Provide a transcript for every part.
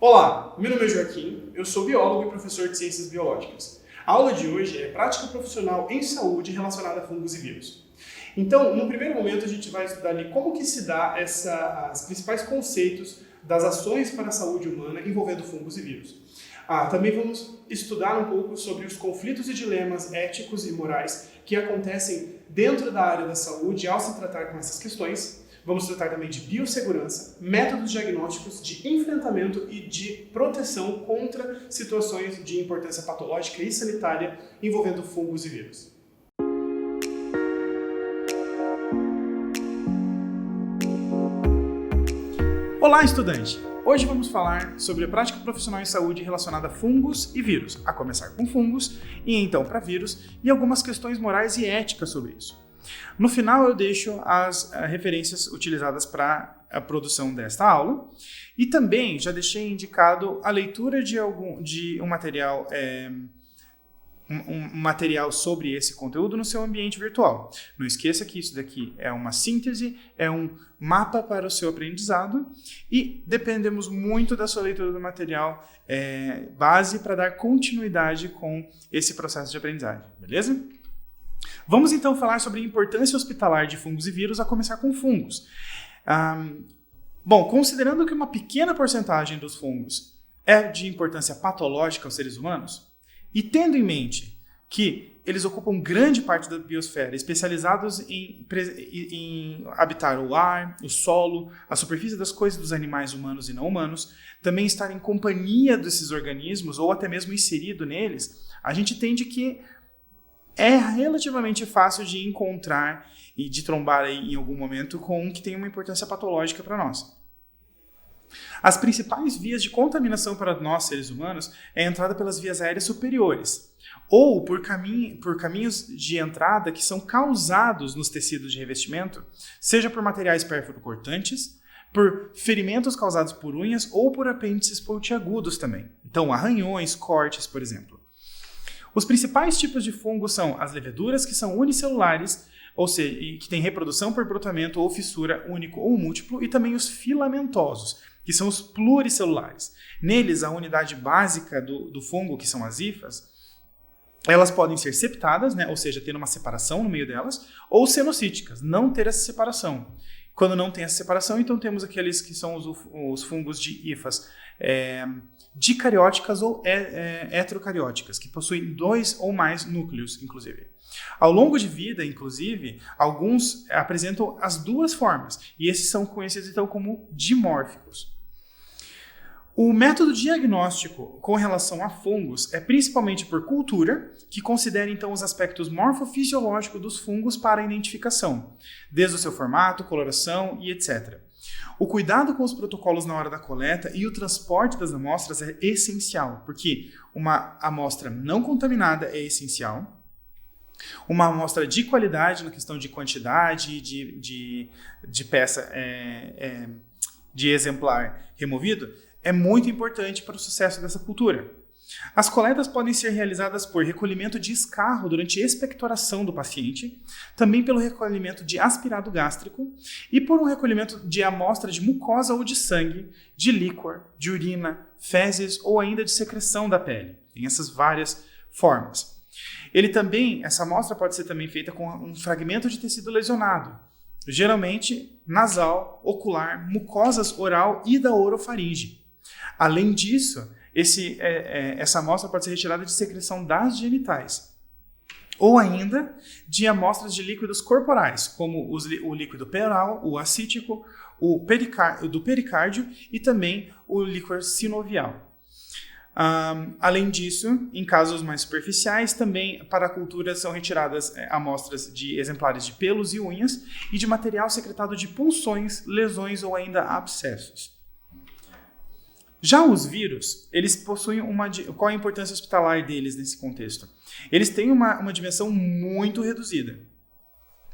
Olá, meu nome é Joaquim, eu sou biólogo e professor de Ciências Biológicas. A aula de hoje é Prática Profissional em Saúde relacionada a fungos e vírus. Então, no primeiro momento, a gente vai estudar ali como que se dá os principais conceitos das ações para a saúde humana envolvendo fungos e vírus. Também vamos estudar um pouco sobre os conflitos e dilemas éticos e morais que acontecem dentro da área da saúde ao se tratar com essas questões. Vamos tratar também de biossegurança, métodos diagnósticos, de enfrentamento e de proteção contra situações de importância patológica e sanitária envolvendo fungos e vírus. Olá, estudante! Hoje vamos falar sobre a prática profissional em saúde relacionada a fungos e vírus, a começar com fungos e então para vírus, e algumas questões morais e éticas sobre isso. No final eu deixo as referências utilizadas para a produção desta aula e também já deixei indicado a leitura de um material sobre esse conteúdo no seu ambiente virtual. Não esqueça que isso daqui é uma síntese, é um mapa para o seu aprendizado e dependemos muito da sua leitura do material base para dar continuidade com esse processo de aprendizagem, beleza? Vamos então falar sobre a importância hospitalar de fungos e vírus, a começar com fungos. Considerando que uma pequena porcentagem dos fungos é de importância patológica aos seres humanos, e tendo em mente que eles ocupam grande parte da biosfera, especializados em habitar o ar, o solo, a superfície das coisas dos animais humanos e não humanos, também estar em companhia desses organismos ou até mesmo inserido neles, a gente entende que é relativamente fácil de encontrar e de trombar aí em algum momento com um que tem uma importância patológica para nós. As principais vias de contaminação para nós, seres humanos, é a entrada pelas vias aéreas superiores, ou por caminhos de entrada que são causados nos tecidos de revestimento, seja por materiais pérfuro-cortantes, por ferimentos causados por unhas ou por apêndices pontiagudos também. Então, arranhões, cortes, por exemplo. Os principais tipos de fungos são as leveduras, que são unicelulares, ou seja, que têm reprodução por brotamento ou fissura único ou múltiplo, e também os filamentosos, que são os pluricelulares. Neles, a unidade básica do fungo, que são as hifas, elas podem ser septadas, ou seja, ter uma separação no meio delas, ou cenocíticas, não ter essa separação. Quando não tem essa separação, então temos aqueles que são os fungos de hifas dicarióticas ou heterocarióticas, que possuem 2 ou mais núcleos, inclusive. Ao longo de vida, inclusive, alguns apresentam as duas formas, e esses são conhecidos então como dimórficos. O método diagnóstico com relação a fungos é principalmente por cultura, que considera então os aspectos morfofisiológicos dos fungos para a identificação, desde o seu formato, coloração e etc. O cuidado com os protocolos na hora da coleta e o transporte das amostras é essencial, porque uma amostra não contaminada é essencial, uma amostra de qualidade na questão de quantidade de peça de exemplar removido é muito importante para o sucesso dessa cultura. As coletas podem ser realizadas por recolhimento de escarro durante expectoração do paciente, também pelo recolhimento de aspirado gástrico e por um recolhimento de amostra de mucosa ou de sangue, de líquor, de urina, fezes ou ainda de secreção da pele. Tem essas várias formas. Essa amostra pode ser também feita com um fragmento de tecido lesionado, geralmente nasal, ocular, mucosas oral e da orofaringe. Além disso, essa amostra pode ser retirada de secreção das genitais, ou ainda de amostras de líquidos corporais, como o líquido pleural, o acítico, do pericárdio e também o líquor sinovial. Além disso, em casos mais superficiais, também para a cultura são retiradas amostras de exemplares de pelos e unhas e de material secretado de punções, lesões ou ainda abscessos. Já os vírus, eles possuem qual é a importância hospitalar deles nesse contexto? Eles têm uma dimensão muito reduzida,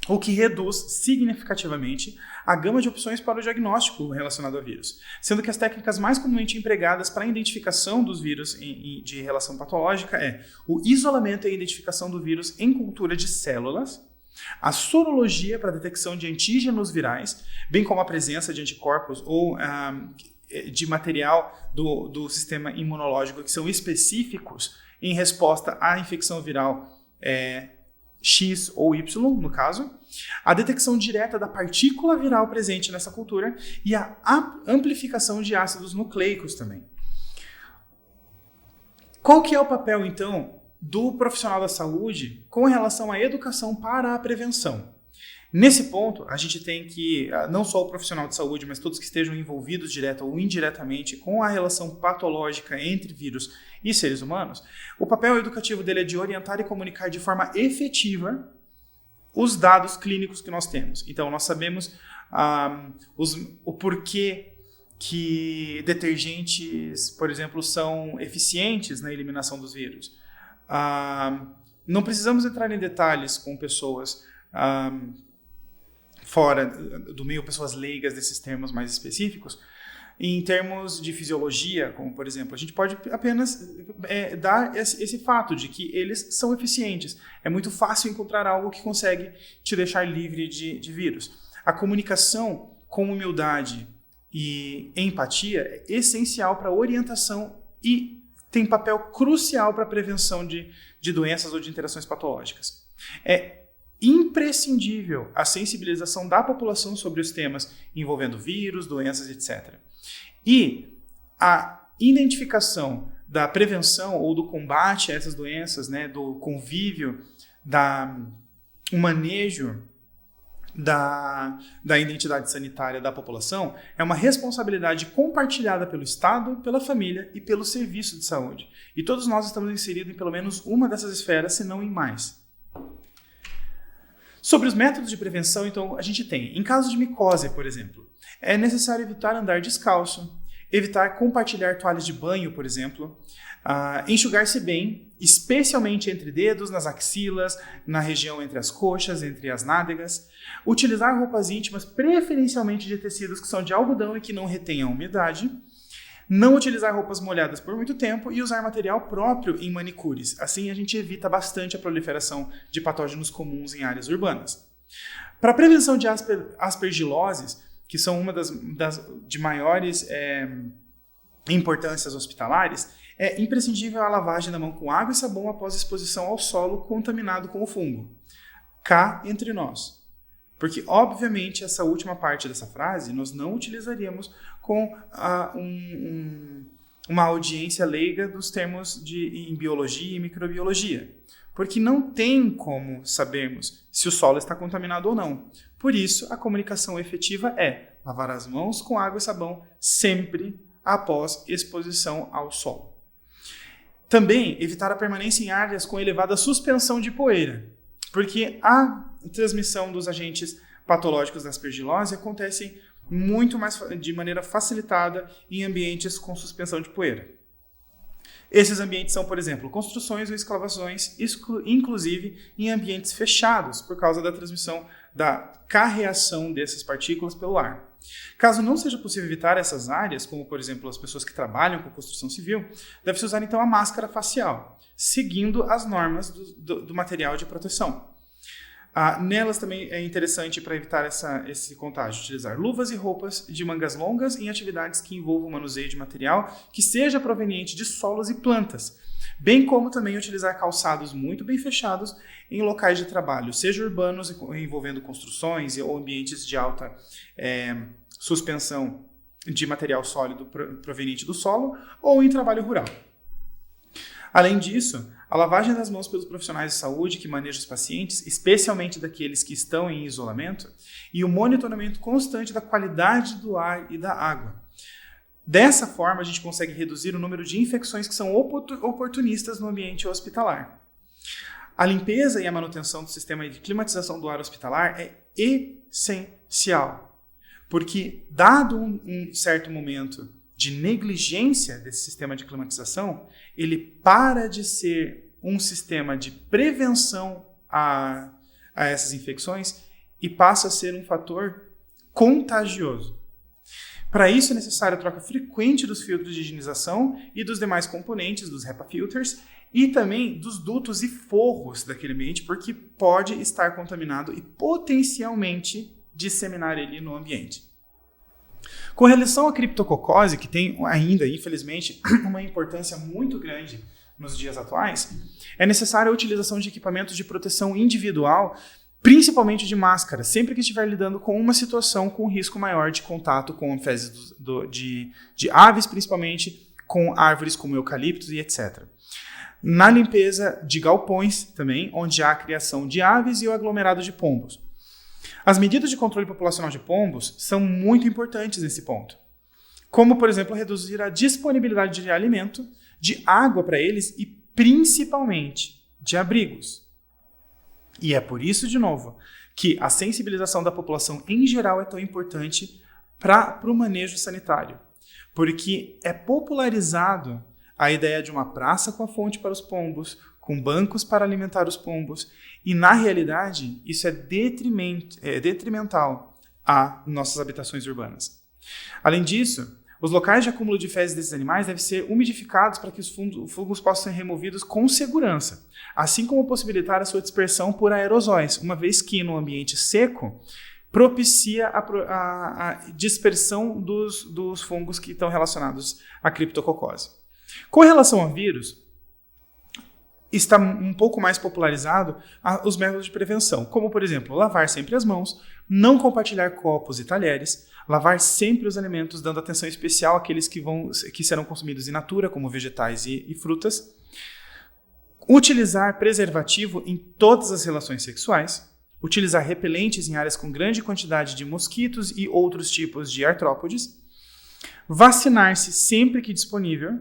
o que reduz significativamente a gama de opções para o diagnóstico relacionado a vírus, sendo que as técnicas mais comumente empregadas para a identificação dos vírus de relação patológica é o isolamento e a identificação do vírus em cultura de células, a sorologia para a detecção de antígenos virais, bem como a presença de anticorpos ou de material do sistema imunológico que são específicos em resposta à infecção viral X ou Y, no caso, a detecção direta da partícula viral presente nessa cultura e a amplificação de ácidos nucleicos também. Qual que é o papel, então, do profissional da saúde com relação à educação para a prevenção? Nesse ponto, a gente tem que, não só o profissional de saúde, mas todos que estejam envolvidos direta ou indiretamente com a relação patológica entre vírus e seres humanos, o papel educativo dele é de orientar e comunicar de forma efetiva os dados clínicos que nós temos. Então, nós sabemos o porquê que detergentes, por exemplo, são eficientes na eliminação dos vírus. Não precisamos entrar em detalhes com pessoas fora do meio, pessoas leigas desses termos mais específicos, em termos de fisiologia, como por exemplo, a gente pode apenas dar esse fato de que eles são eficientes. É muito fácil encontrar algo que consegue te deixar livre de vírus. A comunicação com humildade e empatia é essencial para a orientação e tem papel crucial para a prevenção de doenças ou de interações patológicas. É imprescindível a sensibilização da população sobre os temas envolvendo vírus, doenças, etc. E a identificação da prevenção ou do combate a essas doenças, né, do convívio, o manejo da identidade sanitária da população é uma responsabilidade compartilhada pelo Estado, pela família e pelo serviço de saúde. E todos nós estamos inseridos em pelo menos uma dessas esferas, se não em mais. Sobre os métodos de prevenção, então, a gente tem, em caso de micose, por exemplo, é necessário evitar andar descalço, evitar compartilhar toalhas de banho, por exemplo, enxugar-se bem, especialmente entre dedos, nas axilas, na região entre as coxas, entre as nádegas, utilizar roupas íntimas, preferencialmente de tecidos que são de algodão e que não retenham umidade, não utilizar roupas molhadas por muito tempo e usar material próprio em manicures. Assim, a gente evita bastante a proliferação de patógenos comuns em áreas urbanas. Para a prevenção de aspergiloses, que são uma das de maiores importâncias hospitalares, é imprescindível a lavagem da mão com água e sabão após exposição ao solo contaminado com o fungo. Cá entre nós. Porque, obviamente, essa última parte dessa frase nós não utilizaríamos com uma audiência leiga dos termos em biologia e microbiologia. Porque não tem como sabermos se o solo está contaminado ou não. Por isso, a comunicação efetiva é lavar as mãos com água e sabão sempre após exposição ao solo. Também evitar a permanência em áreas com elevada suspensão de poeira, porque a transmissão dos agentes patológicos da aspergilose acontece muito mais de maneira facilitada em ambientes com suspensão de poeira. Esses ambientes são, por exemplo, construções ou escavações, inclusive em ambientes fechados, por causa da transmissão da carreação dessas partículas pelo ar. Caso não seja possível evitar essas áreas, como por exemplo as pessoas que trabalham com construção civil, deve-se usar então a máscara facial, seguindo as normas do material de proteção. Nelas também é interessante, para evitar esse contágio, utilizar luvas e roupas de mangas longas em atividades que envolvam o manuseio de material que seja proveniente de solos e plantas, bem como também utilizar calçados muito bem fechados em locais de trabalho, seja urbanos envolvendo construções ou ambientes de alta suspensão de material sólido proveniente do solo, ou em trabalho rural. Além disso, a lavagem das mãos pelos profissionais de saúde que manejam os pacientes, especialmente daqueles que estão em isolamento, e o monitoramento constante da qualidade do ar e da água. Dessa forma, a gente consegue reduzir o número de infecções que são oportunistas no ambiente hospitalar. A limpeza e a manutenção do sistema de climatização do ar hospitalar é essencial, porque, dado um certo momento de negligência desse sistema de climatização, ele para de ser um sistema de prevenção a essas infecções e passa a ser um fator contagioso. Para isso é necessária a troca frequente dos filtros de higienização e dos demais componentes dos HEPA filters e também dos dutos e forros daquele ambiente, porque pode estar contaminado e potencialmente disseminar ele no ambiente. Com relação à criptococose, que tem ainda, infelizmente, uma importância muito grande nos dias atuais, é necessária a utilização de equipamentos de proteção individual, principalmente de máscara, sempre que estiver lidando com uma situação com risco maior de contato com fezes de aves, principalmente com árvores como eucaliptos e etc. Na limpeza de galpões também, onde há a criação de aves e o aglomerado de pombos. As medidas de controle populacional de pombos são muito importantes nesse ponto, como, por exemplo, reduzir a disponibilidade de alimento, de água para eles e, principalmente, de abrigos. E é por isso, de novo, que a sensibilização da população em geral é tão importante para o manejo sanitário, porque é popularizado a ideia de uma praça com a fonte para os pombos, com bancos para alimentar os pombos, e na realidade isso é detrimental a nossas habitações urbanas. Além disso, os locais de acúmulo de fezes desses animais devem ser umidificados para que os fungos possam ser removidos com segurança, assim como possibilitar a sua dispersão por aerosóis, uma vez que no ambiente seco propicia a dispersão dos fungos que estão relacionados à criptococose. Com relação a vírus, está um pouco mais popularizado os métodos de prevenção, como, por exemplo, lavar sempre as mãos, não compartilhar copos e talheres, lavar sempre os alimentos, dando atenção especial àqueles que serão consumidos in natura, como vegetais e frutas, utilizar preservativo em todas as relações sexuais, utilizar repelentes em áreas com grande quantidade de mosquitos e outros tipos de artrópodes, vacinar-se sempre que disponível,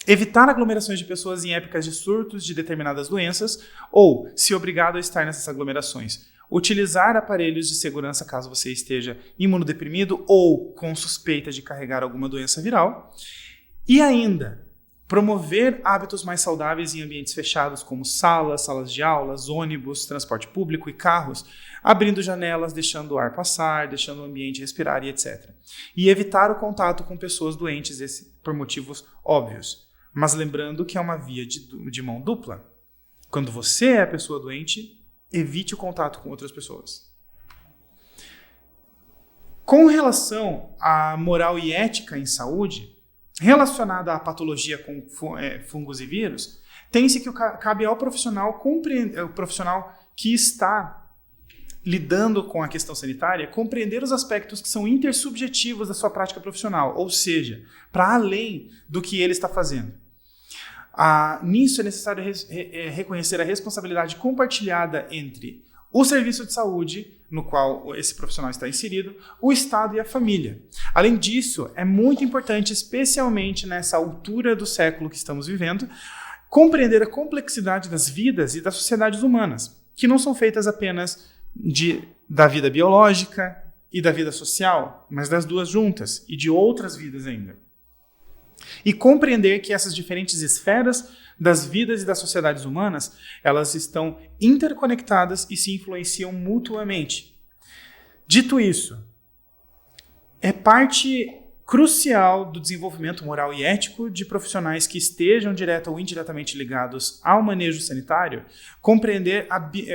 evitar aglomerações de pessoas em épocas de surtos de determinadas doenças ou, se obrigado a estar nessas aglomerações, utilizar aparelhos de segurança caso você esteja imunodeprimido ou com suspeita de carregar alguma doença viral. E ainda, promover hábitos mais saudáveis em ambientes fechados como salas de aulas, ônibus, transporte público e carros, abrindo janelas, deixando o ar passar, deixando o ambiente respirar e etc. E evitar o contato com pessoas doentes por motivos óbvios. Mas lembrando que é uma via de mão dupla. Quando você é a pessoa doente, evite o contato com outras pessoas. Com relação à moral e ética em saúde, relacionada à patologia com fungos e vírus, tem-se que cabe ao profissional o profissional que está lidando com a questão sanitária, compreender os aspectos que são intersubjetivos da sua prática profissional, ou seja, para além do que ele está fazendo. Nisso é necessário reconhecer a responsabilidade compartilhada entre o serviço de saúde, no qual esse profissional está inserido, o Estado e a família. Além disso, é muito importante, especialmente nessa altura do século que estamos vivendo, compreender a complexidade das vidas e das sociedades humanas, que não são feitas apenas da vida biológica e da vida social, mas das duas juntas e de outras vidas ainda. E compreender que essas diferentes esferas das vidas e das sociedades humanas, elas estão interconectadas e se influenciam mutuamente. Dito isso, é parte crucial do desenvolvimento moral e ético de profissionais que estejam direta ou indiretamente ligados ao manejo sanitário, compreender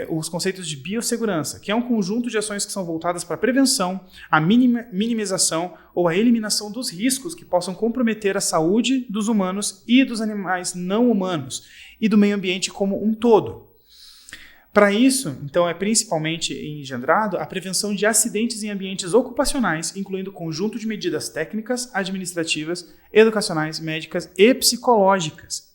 os conceitos de biossegurança, que é um conjunto de ações que são voltadas para a prevenção, a minimização ou a eliminação dos riscos que possam comprometer a saúde dos humanos e dos animais não humanos e do meio ambiente como um todo. Para isso, então, é principalmente engendrado a prevenção de acidentes em ambientes ocupacionais, incluindo conjunto de medidas técnicas, administrativas, educacionais, médicas e psicológicas.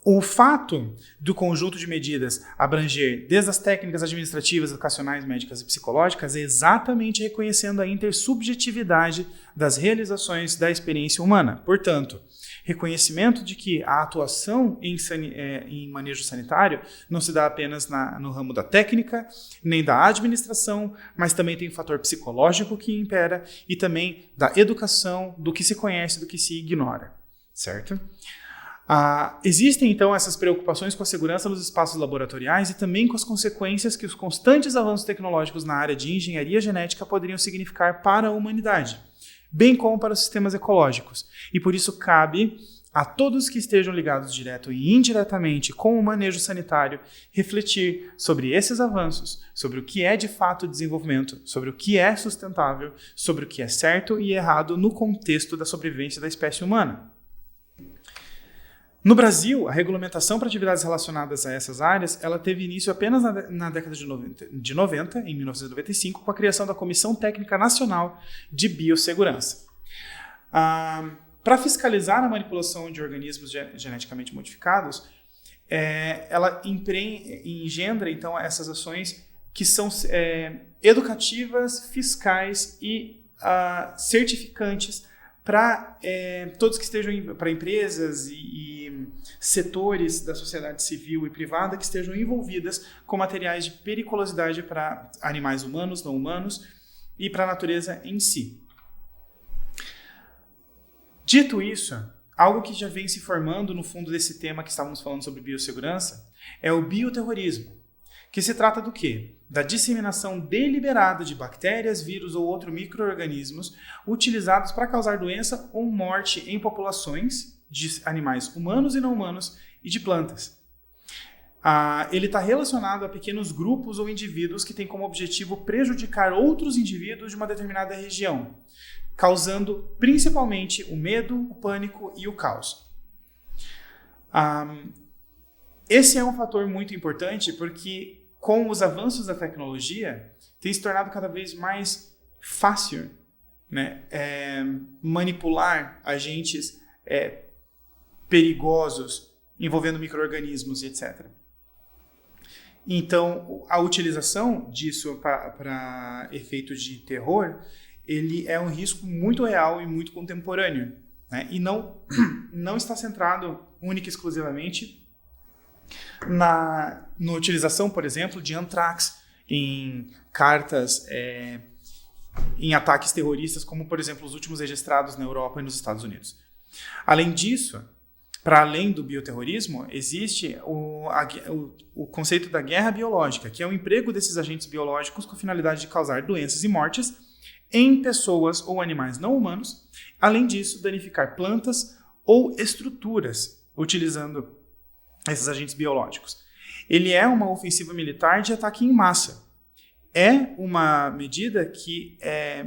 O fato do conjunto de medidas abranger desde as técnicas administrativas, educacionais, médicas e psicológicas é exatamente reconhecendo a intersubjetividade das realizações da experiência humana. Portanto, reconhecimento de que a atuação em manejo sanitário não se dá apenas no ramo da técnica, nem da administração, mas também tem o fator psicológico que impera e também da educação, do que se conhece, do que se ignora, certo? Existem, então, essas preocupações com a segurança nos espaços laboratoriais e também com as consequências que os constantes avanços tecnológicos na área de engenharia genética poderiam significar para a humanidade, bem como para os sistemas ecológicos. E por isso cabe a todos que estejam ligados direto e indiretamente com o manejo sanitário refletir sobre esses avanços, sobre o que é de fato desenvolvimento, sobre o que é sustentável, sobre o que é certo e errado no contexto da sobrevivência da espécie humana. No Brasil, a regulamentação para atividades relacionadas a essas áreas, ela teve início apenas na década de 90, em 1995, com a criação da Comissão Técnica Nacional de Biossegurança. Para fiscalizar a manipulação de organismos geneticamente modificados, ela engendra, então, essas ações que são educativas, fiscais e certificantes para todos que estejam, para empresas e setores da sociedade civil e privada que estejam envolvidas com materiais de periculosidade para animais humanos, não humanos e para a natureza em si. Dito isso, algo que já vem se formando no fundo desse tema que estávamos falando sobre biossegurança é o bioterrorismo, que se trata do quê? Da disseminação deliberada de bactérias, vírus ou outros micro-organismos utilizados para causar doença ou morte em populações de animais humanos e não humanos e de plantas. Ele está relacionado a pequenos grupos ou indivíduos que têm como objetivo prejudicar outros indivíduos de uma determinada região, causando principalmente o medo, o pânico e o caos. Esse é um fator muito importante porque, com os avanços da tecnologia, tem se tornado cada vez mais fácil, né, manipular agentes perigosos envolvendo micro-organismos e etc. Então, a utilização disso para efeitos de terror, ele é um risco muito real e muito contemporâneo, né? E não está centrado única e exclusivamente na utilização, por exemplo, de anthrax em cartas, em ataques terroristas, como, por exemplo, os últimos registrados na Europa e nos Estados Unidos. Além disso, para além do bioterrorismo, existe o conceito da guerra biológica, que é o emprego desses agentes biológicos com a finalidade de causar doenças e mortes em pessoas ou animais não humanos, além disso, danificar plantas ou estruturas utilizando esses agentes biológicos. Ele é uma ofensiva militar de ataque em massa. É uma medida que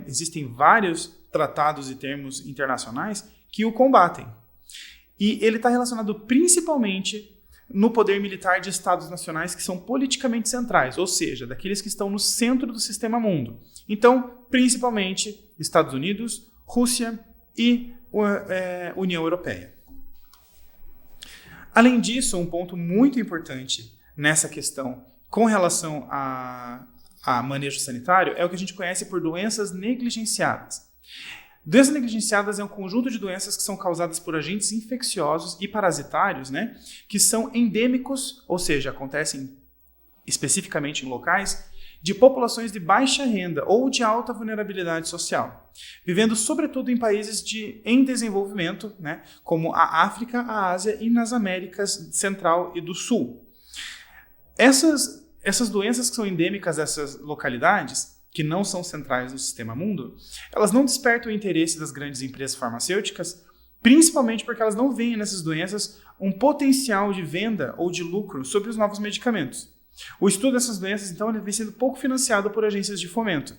existem vários tratados e termos internacionais que o combatem. E ele está relacionado principalmente no poder militar de estados nacionais que são politicamente centrais, ou seja, daqueles que estão no centro do sistema mundo. Então, principalmente Estados Unidos, Rússia e União Europeia. Além disso, um ponto muito importante nessa questão com relação a manejo sanitário é o que a gente conhece por doenças negligenciadas. Doenças negligenciadas é um conjunto de doenças que são causadas por agentes infecciosos e parasitários, né, que são endêmicos, ou seja, acontecem especificamente em locais de populações de baixa renda ou de alta vulnerabilidade social, vivendo sobretudo em países em desenvolvimento, né, como a África, a Ásia e nas Américas Central e do Sul. Essas doenças que são endêmicas dessas localidades, que não são centrais no sistema mundo, elas não despertam o interesse das grandes empresas farmacêuticas, principalmente porque elas não veem nessas doenças um potencial de venda ou de lucro sobre os novos medicamentos. O estudo dessas doenças, então, ele vem sendo pouco financiado por agências de fomento,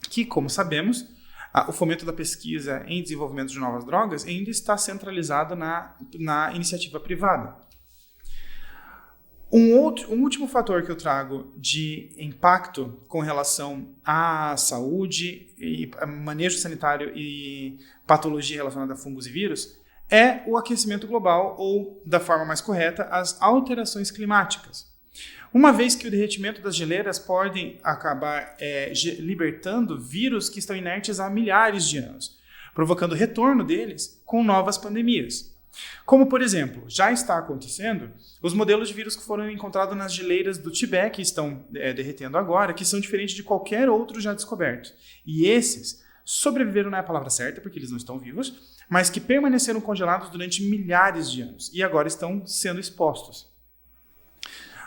que, como sabemos, o fomento da pesquisa em desenvolvimento de novas drogas ainda está centralizado na iniciativa privada. Um último fator que eu trago de impacto com relação à saúde, e manejo sanitário e patologia relacionada a fungos e vírus é o aquecimento global, ou, da forma mais correta, as alterações climáticas. Uma vez que o derretimento das geleiras pode acabar libertando vírus que estão inertes há milhares de anos, provocando retorno deles com novas pandemias. Como, por exemplo, já está acontecendo os modelos de vírus que foram encontrados nas geleiras do Tibete, que estão derretendo agora, que são diferentes de qualquer outro já descoberto. E esses sobreviveram, não é a palavra certa, porque eles não estão vivos, mas que permaneceram congelados durante milhares de anos e agora estão sendo expostos.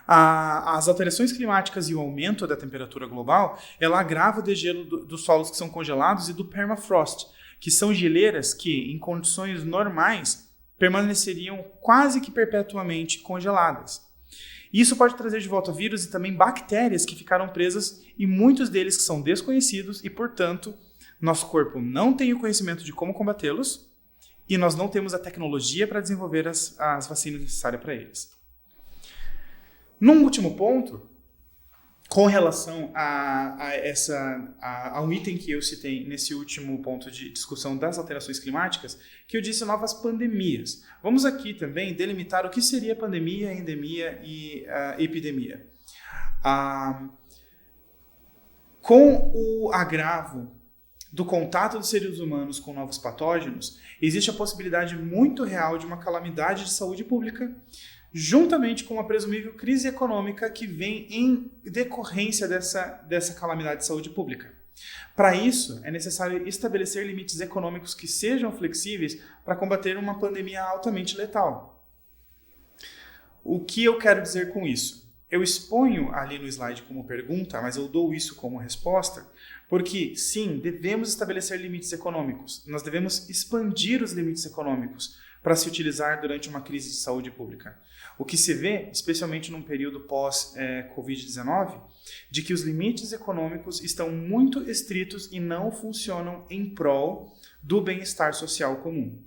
As alterações climáticas e o aumento da temperatura global, ela agrava o degelo dos solos que são congelados e do permafrost, que são geleiras que, em condições normais, permaneceriam quase que perpetuamente congeladas. Isso pode trazer de volta vírus e também bactérias que ficaram presas e muitos deles que são desconhecidos e, portanto, nosso corpo não tem o conhecimento de como combatê-los e nós não temos a tecnologia para desenvolver as vacinas necessárias para eles. Num último ponto, com relação a um item que eu citei nesse último ponto de discussão das alterações climáticas, que eu disse novas pandemias. Vamos aqui também delimitar o que seria pandemia, endemia e epidemia. Com o agravo do contato dos seres humanos com novos patógenos, existe a possibilidade muito real de uma calamidade de saúde pública, juntamente com uma presumível crise econômica que vem em decorrência dessa calamidade de saúde pública. Para isso, é necessário estabelecer limites econômicos que sejam flexíveis para combater uma pandemia altamente letal. O que eu quero dizer com isso? Eu exponho ali no slide como pergunta, mas eu dou isso como resposta, porque, sim, devemos estabelecer limites econômicos. Nós devemos expandir os limites econômicos para se utilizar durante uma crise de saúde pública. O que se vê, especialmente num período pós-Covid-19, de que os limites econômicos estão muito estritos e não funcionam em prol do bem-estar social comum.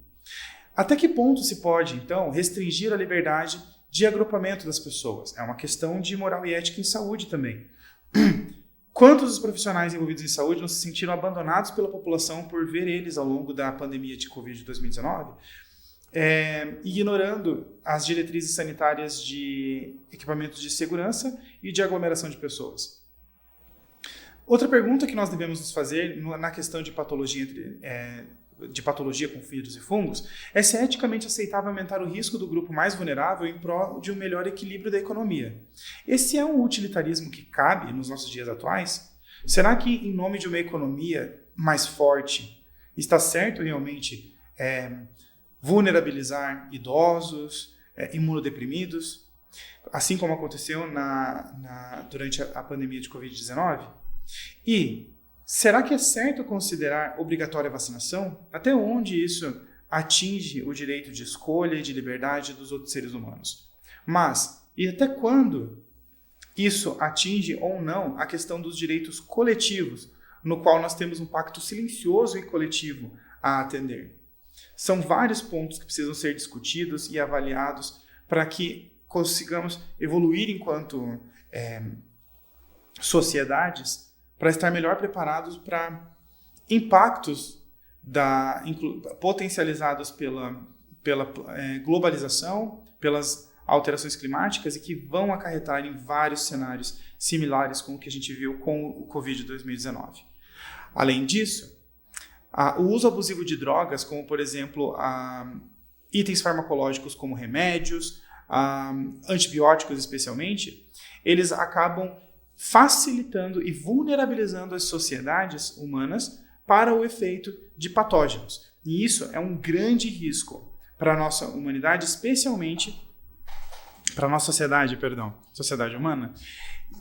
Até que ponto se pode, então, restringir a liberdade de agrupamento das pessoas? É uma questão de moral e ética em saúde também. Quantos dos profissionais envolvidos em saúde não se sentiram abandonados pela população por ver eles ao longo da pandemia de Covid de 2019? Ignorando as diretrizes sanitárias de equipamentos de segurança e de aglomeração de pessoas. Outra pergunta que nós devemos nos fazer na questão de patologia com vírus e fungos é se é eticamente aceitável aumentar o risco do grupo mais vulnerável em prol de um melhor equilíbrio da economia. Esse é um utilitarismo que cabe nos nossos dias atuais? Será que, em nome de uma economia mais forte, está certo realmente vulnerabilizar idosos, imunodeprimidos, assim como aconteceu durante a pandemia de Covid-19? E será que é certo considerar obrigatória a vacinação? Até onde isso atinge o direito de escolha e de liberdade dos outros seres humanos? Mas, e até quando isso atinge ou não a questão dos direitos coletivos, no qual nós temos um pacto silencioso e coletivo a atender? São vários pontos que precisam ser discutidos e avaliados para que consigamos evoluir enquanto sociedades para estar melhor preparados para impactos potencializados pela globalização, pelas alterações climáticas e que vão acarretar em vários cenários similares com o que a gente viu com o Covid de 2019. Além disso, o uso abusivo de drogas, como por exemplo itens farmacológicos como remédios, antibióticos especialmente, eles acabam facilitando e vulnerabilizando as sociedades humanas para o efeito de patógenos. E isso é um grande risco para a nossa humanidade, especialmente para a nossa sociedade humana,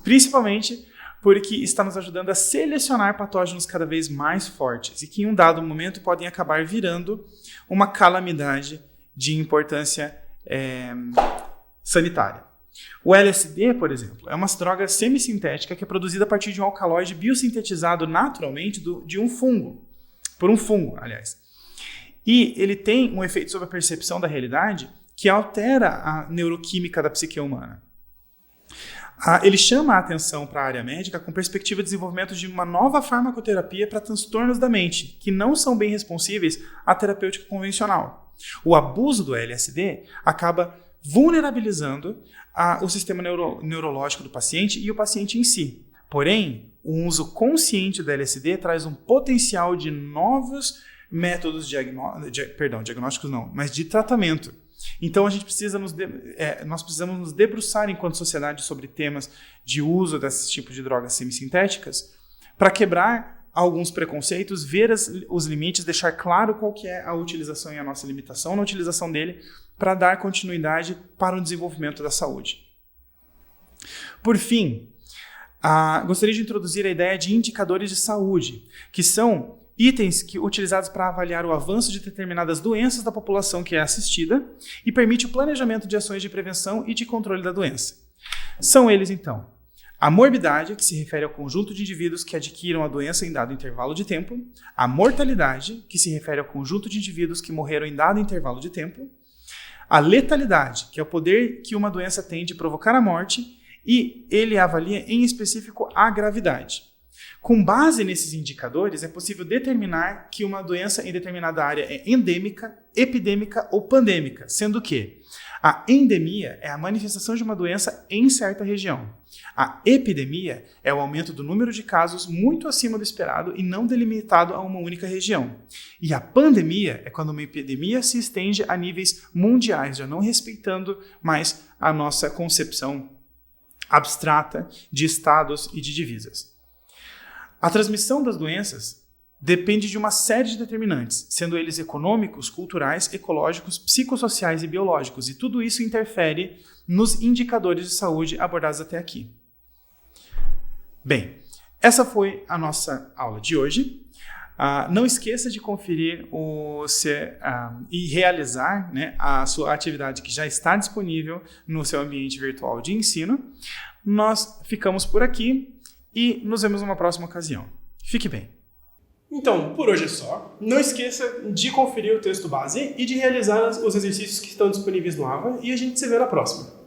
principalmente porque está nos ajudando a selecionar patógenos cada vez mais fortes e que em um dado momento podem acabar virando uma calamidade de importância sanitária. O LSD, por exemplo, é uma droga semissintética que é produzida a partir de um alcaloide biosintetizado naturalmente de um fungo, por um fungo, aliás. E ele tem um efeito sobre a percepção da realidade que altera a neuroquímica da psique humana. Ele chama a atenção para a área médica com perspectiva de desenvolvimento de uma nova farmacoterapia para transtornos da mente, que não são bem responsíveis à terapêutica convencional. O abuso do LSD acaba vulnerabilizando o sistema neurológico do paciente e o paciente em si. Porém, o uso consciente do LSD traz um potencial de novos métodos diagnósticos não, mas de tratamento. Então, nós precisamos nos debruçar enquanto sociedade sobre temas de uso desses tipos de drogas semissintéticas para quebrar alguns preconceitos, ver os limites, deixar claro qual que é a utilização e a nossa limitação na utilização dele para dar continuidade para o desenvolvimento da saúde. Por fim, gostaria de introduzir a ideia de indicadores de saúde, que são itens utilizados para avaliar o avanço de determinadas doenças da população que é assistida e permite o planejamento de ações de prevenção e de controle da doença. São eles, então, a morbidade, que se refere ao conjunto de indivíduos que adquiram a doença em dado intervalo de tempo, a mortalidade, que se refere ao conjunto de indivíduos que morreram em dado intervalo de tempo, a letalidade, que é o poder que uma doença tem de provocar a morte, e ele avalia em específico a gravidade. Com base nesses indicadores, é possível determinar que uma doença em determinada área é endêmica, epidêmica ou pandêmica, sendo que a endemia é a manifestação de uma doença em certa região. A epidemia é o aumento do número de casos muito acima do esperado e não delimitado a uma única região. E a pandemia é quando uma epidemia se estende a níveis mundiais, já não respeitando mais a nossa concepção abstrata de estados e de divisas. A transmissão das doenças depende de uma série de determinantes, sendo eles econômicos, culturais, ecológicos, psicossociais e biológicos, e tudo isso interfere nos indicadores de saúde abordados até aqui. Bem, essa foi a nossa aula de hoje. Não esqueça de conferir e realizar, né, a sua atividade que já está disponível no seu ambiente virtual de ensino. Nós ficamos por aqui e nos vemos numa próxima ocasião. Fique bem. Então, por hoje é só. Não esqueça de conferir o texto base e de realizar os exercícios que estão disponíveis no AVA e a gente se vê na próxima.